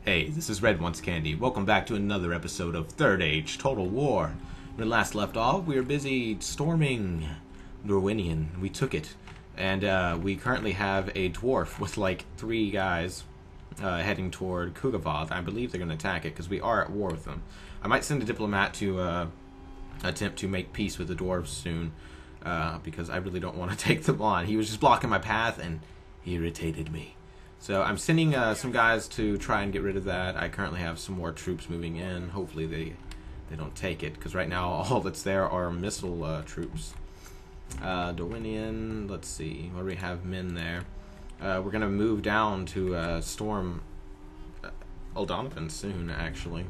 Hey, this is RedWantsCandy. Welcome back to another episode of Third Age Total War. When we last left off, we were busy storming Rhun. We took it. And we currently have a dwarf with like 3 guys heading toward Kugavad. I believe they're going to attack it because we are at war with them. I might send a diplomat to attempt to make peace with the dwarves soon because I really don't want to take them on. He was just blocking my path and he irritated me. So I'm sending some guys to try and get rid of that. I currently have some more troops moving in. Hopefully they don't take it, because right now all that's there are missile troops. Dorwinian, let's see, what do we have men there? We're going to move down to storm O'Donovan soon, actually.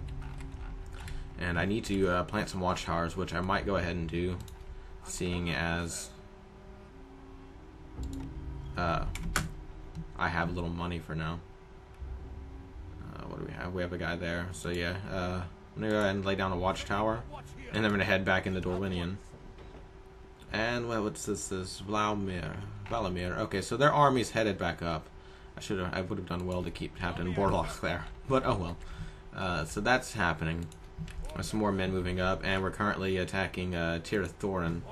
And I need to plant some watchtowers, which I might go ahead and do, seeing as I have a little money for now. What do we have? We have a guy there. So yeah, I'm going to go ahead and lay down a watchtower. And then I'm going to head back into Dorwinian. And, well, what's this? This Valamir. Okay, so their army's headed back up. I would have done well to keep Captain Borlock there. But, oh well. So that's happening. There's some more men moving up. And we're currently attacking Thorin.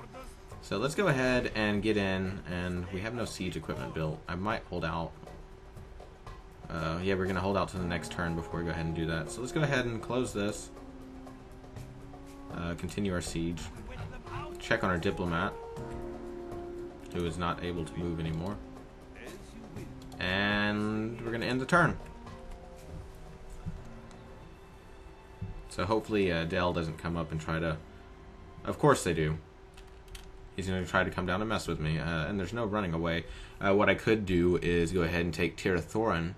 So let's go ahead and get in, and we have no siege equipment built. I might hold out. Yeah, we're going to hold out to the next turn before we go ahead and do that. So let's go ahead and close this. Continue our siege. Check on our diplomat, who is not able to move anymore. And we're going to end the turn. So hopefully Dell doesn't come up and try to... Of course they do. He's going to try to come down and mess with me, and there's no running away. What I could do is go ahead and take Thorin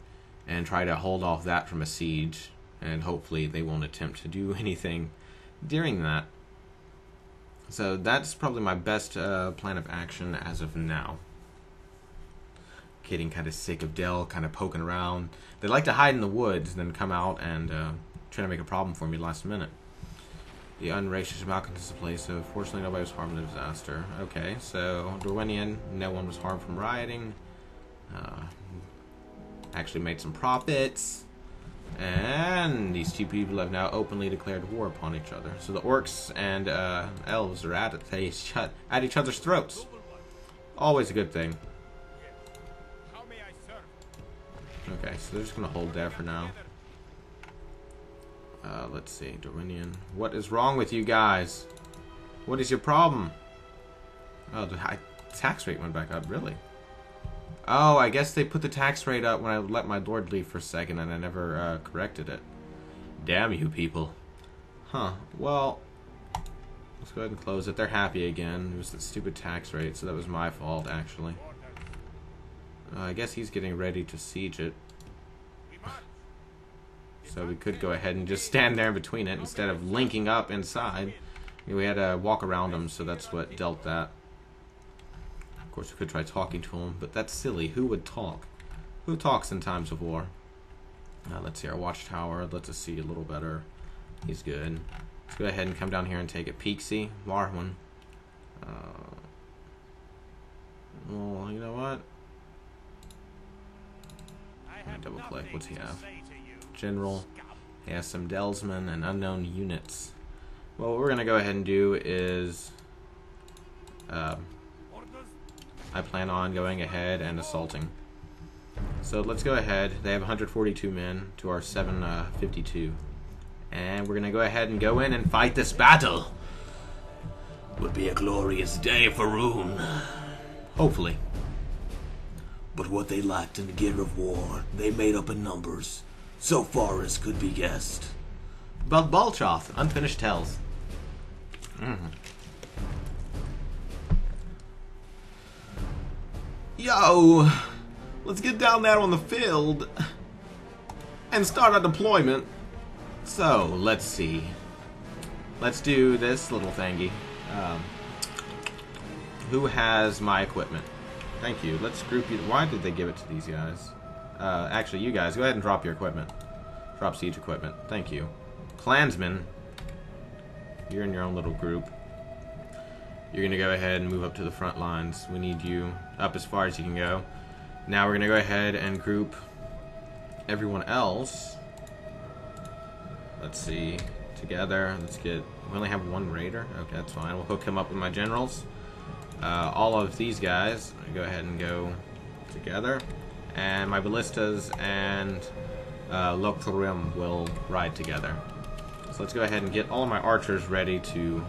and try to hold off that from a siege, and hopefully they won't attempt to do anything during that. So that's probably my best plan of action as of now. Getting kind of sick of Dell kind of poking around. They like to hide in the woods and then come out and try to make a problem for me last minute. The unrighteous malcontents of the place, so fortunately nobody was harmed in the disaster. Okay, so Dorwinian, no one was harmed from rioting. Actually made some profits. And these two people have now openly declared war upon each other. So the orcs and elves are at each other's throats. Always a good thing. Okay, so they're just going to hold there for now. Let's see, Dorwinian. What is wrong with you guys? What is your problem? Oh, the tax rate went back up, really? Oh, I guess they put the tax rate up when I let my lord leave for a second and I never corrected it. Damn you people. Huh, well, let's go ahead and close it. They're happy again. It was the stupid tax rate, so that was my fault, actually. I guess he's getting ready to siege it. So we could go ahead and just stand there in between it instead of linking up inside. We had to walk around him, so that's what dealt that. Of course, we could try talking to him, but that's silly. Who would talk? Who talks in times of war? Let's see, our watchtower lets us see a little better. He's good. Let's go ahead and come down here and take it. Peaksy, Rhun. Well, you know what? Let me double click. What's he have? General. He has some Delsmen and unknown units. Well, what we're going to go ahead and do is... I plan on going ahead and assaulting. So let's go ahead. They have 142 men to our 752. And we're going to go ahead and go in and fight this battle. Would be a glorious day for Rhun. Hopefully. But what they lacked in the gear of war, they made up in numbers. So far as could be guessed. About Balchoth, unfinished tales. Yo, let's get down there on the field and start our deployment. So, let's see. Let's do this little thingy. Who has my equipment? Thank you. Let's group you. Why did they give it to these guys? Actually, you guys, go ahead and drop your equipment. Drop siege equipment. Thank you. Clansmen, you're in your own little group. You're going to go ahead and move up to the front lines. We need you up as far as you can go. Now we're going to go ahead and group everyone else Let's see. Together. Let's get... We only have one raider? Okay, that's fine. We'll hook him up with my generals. All of these guys, go ahead and go together. And my ballistas and Rhun will ride together. So let's go ahead and get all of my archers ready to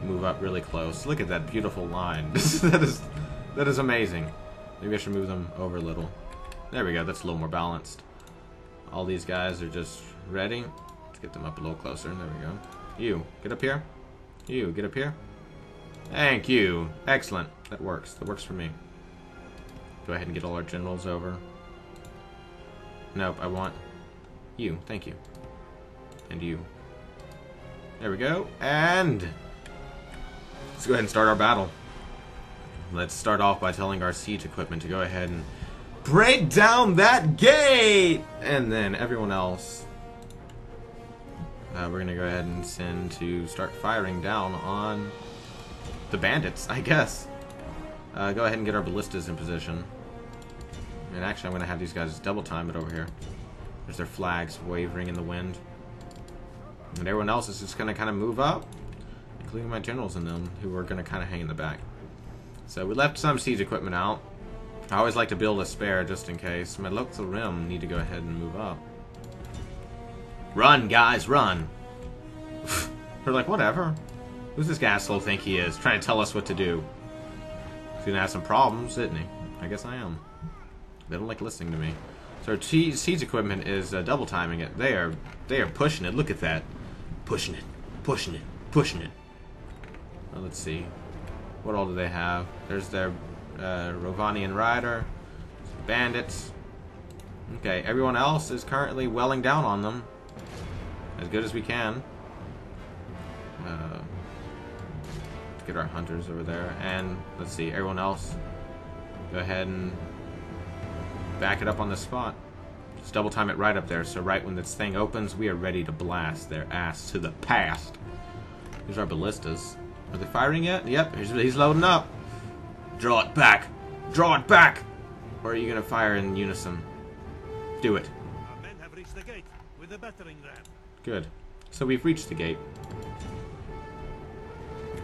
move up really close. Look at that beautiful line. that is amazing. Maybe I should move them over a little. There we go. That's a little more balanced. All these guys are just ready. Let's get them up a little closer. There we go. You, get up here. You, get up here. Thank you. Excellent. That works. That works for me. Go ahead and get all our generals over. Nope, I want you. Thank you. And you. There we go. And let's go ahead and start our battle. Let's start off by telling our siege equipment to go ahead and break down that gate! And then everyone else, we're going to go ahead and send to start firing down on the bandits, I guess. Go ahead and get our ballistas in position. And actually, I'm going to have these guys double time it over here. There's their flags wavering in the wind. And everyone else is just going to kind of move up, including my generals and them, who are going to kind of hang in the back. So we left some siege equipment out. I always like to build a spare just in case. My local rim need to go ahead and move up. Run, guys, run! They're like, whatever. Who's this asshole think he is? Trying to tell us what to do. He's gonna have some problems, isn't he? I guess I am. They don't like listening to me. So our siege equipment is double timing it. They are pushing it. Look at that. Pushing it, pushing it, pushing it. Well, let's see. What all do they have? There's their Rovanian rider, bandits. Okay, everyone else is currently welling down on them as good as we can. Let's get our hunters over there, and let's see, everyone else, go ahead and back it up on the spot. Just double time it right up there, so right when this thing opens, we are ready to blast their ass to the past. Here's our ballistas. Are they firing yet? Yep, he's loading up. Draw it back! Draw it back! Or are you gonna fire in unison? Do it. Our men have reached the gate with the battering ram. Good. So we've reached the gate.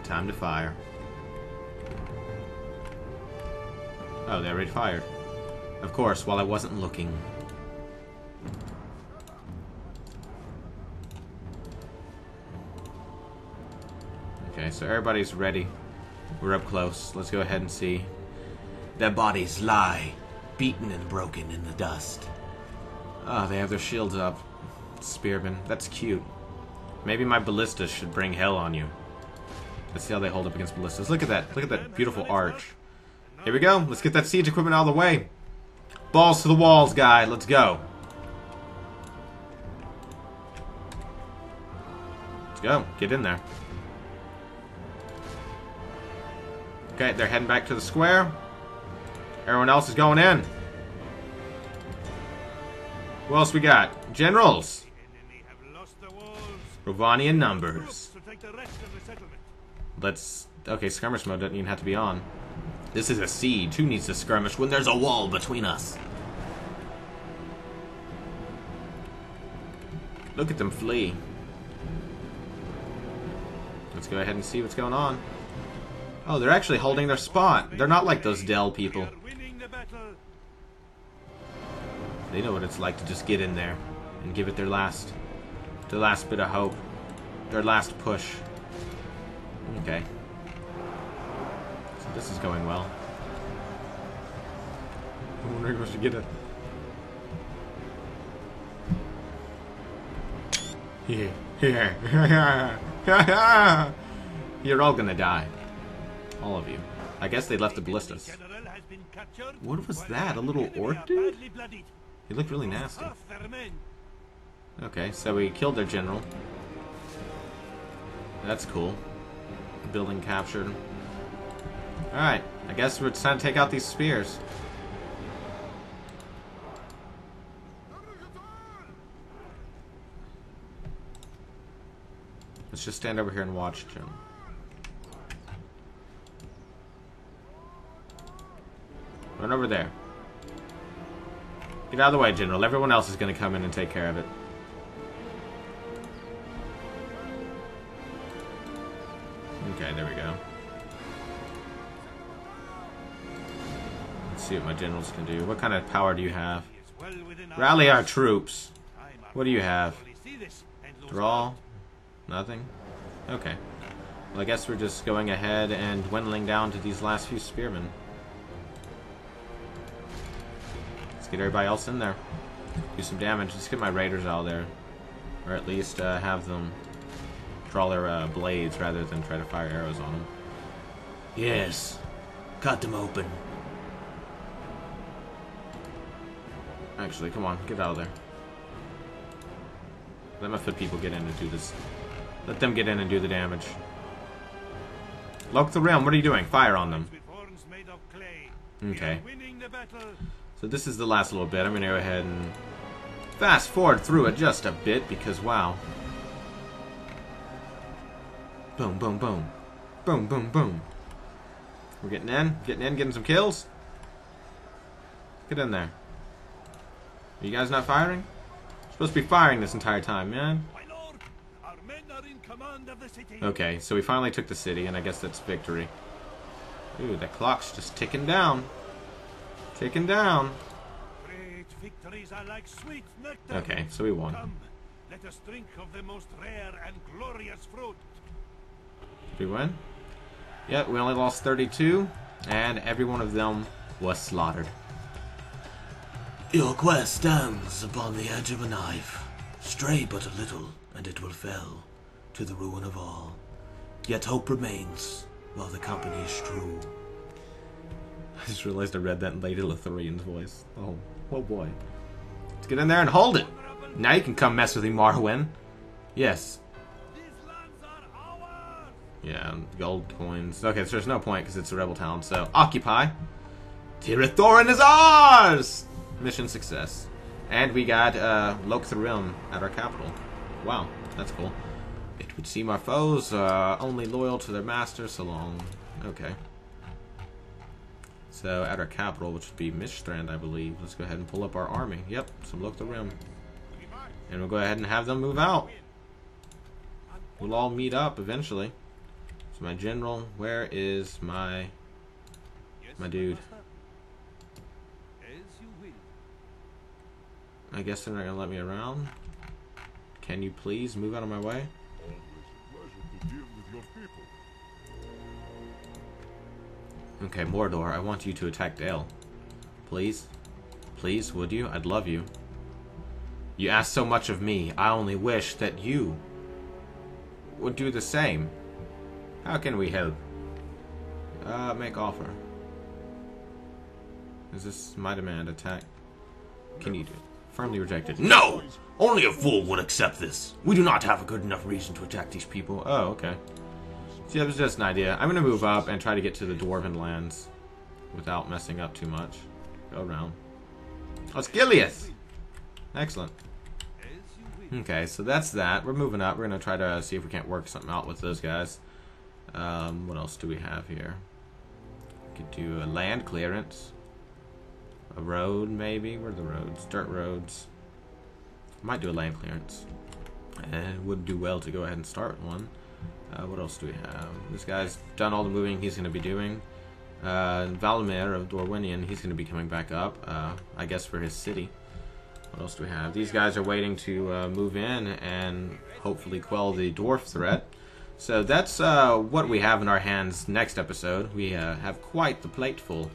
Time to fire. Oh, they already fired. Of course, while I wasn't looking. Okay, so everybody's ready. We're up close. Let's go ahead and see. Their bodies lie, beaten and broken in the dust. Oh, they have their shields up. Spearmen. That's cute. Maybe my ballistas should bring hell on you. Let's see how they hold up against ballistas. Look at that. Look at that beautiful arch. Here we go. Let's get that siege equipment out of the way. Balls to the walls, guy. Let's go. Let's go. Get in there. Okay, they're heading back to the square. Everyone else is going in. Who else we got? Generals. Rovanian numbers. Let's... Okay, skirmish mode doesn't even have to be on. This is a siege. Who needs to skirmish when there's a wall between us? Look at them flee. Let's go ahead and see what's going on. Oh, they're actually holding their spot. They're not like those Dell people. They know what it's like to just get in there and give it their last bit of hope. Their last push. Okay. So this is going well. I'm wondering if I should get a... Here. You're all gonna die. All of you. I guess they left the ballistas. What was that? A little orc dude? He looked really nasty. Okay, so we killed their general. That's cool. Building captured. Alright, I guess we're trying to take out these spears. Let's just stand over here and watch, Jim. Run over there. Get out of the way, General. Everyone else is going to come in and take care of it. Okay, there we go. Let's see what my generals can do. What kind of power do you have? Rally our troops. What do you have? Draw? Nothing? Okay. Well, I guess we're just going ahead and dwindling down to these last few spearmen. Let's get everybody else in there. Do some damage. Let's get my raiders out there. Or at least have them draw their blades rather than try to fire arrows on them. Yes. Cut them open. Actually, come on. Get out of there. Let my foot people get in and do this. Let them get in and do the damage. Lock the realm. What are you doing? Fire on them. Okay. So this is the last little bit. I'm going to go ahead and fast forward through it just a bit because, wow. Boom, boom, boom. Boom, boom, boom. We're getting in, getting some kills. Get in there. Are you guys not firing? You're supposed to be firing this entire time, man. Okay, so we finally took the city, and I guess that's victory. Ooh, that clock's just ticking down. Ticking down. Okay, so we won. Let us drink of the most rare and glorious fruit. Did we win? Yep, we only lost 32, and every one of them was slaughtered. Your quest stands upon the edge of a knife. Stray but a little, and it will fell, to the ruin of all. Yet hope remains, while the company is true. I just realized I read that in Lady Lithurian's voice. Oh boy. Let's get in there and hold it! Now you can come mess with me, Rhun. Yes. Yeah, gold coins. Okay, so there's no point because it's a rebel town, so occupy. Tirathorin is ours! Mission success. And we got Loc the Rim at our capital. Wow, that's cool. It would seem our foes are only loyal to their master so long. Okay. So at our capital, which would be Mishstrand, I believe. Let's go ahead and pull up our army. Yep, some Loc the Rim. And we'll go ahead and have them move out. We'll all meet up eventually. So my general, where is my dude? I guess they're not gonna let me around. Can you please move out of my way? Okay, Mordor, I want you to attack Dale. Please? Please, would you? I'd love you. You ask so much of me. I only wish that you would do the same. How can we help? Make offer. Is this my demand? Attack. Can you do it? Firmly rejected. No! Only a fool would accept this. We do not have a good enough reason to attack these people. Oh, okay. See, that was just an idea. I'm going to move up and try to get to the Dwarven lands without messing up too much. Go around. Oh, it's Gileath! Excellent. Okay, so that's that. We're moving up. We're going to try to see if we can't work something out with those guys. What else do we have here? We could do a land clearance. A road, maybe? Where are the roads? Dirt roads. Might do a land clearance. And it would do well to go ahead and start one. What else do we have? This guy's done all the moving he's going to be doing. Valimir of Dorwinion, he's going to be coming back up, I guess for his city. What else do we have? These guys are waiting to move in and hopefully quell the dwarf threat. So that's what we have in our hands next episode. We have quite the plate full.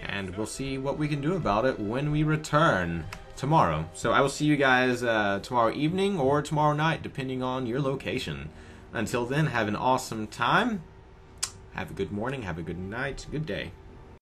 And we'll see what we can do about it when we return tomorrow. So I will see you guys tomorrow evening or tomorrow night, depending on your location. Until then, have an awesome time. Have a good morning, have a good night, good day.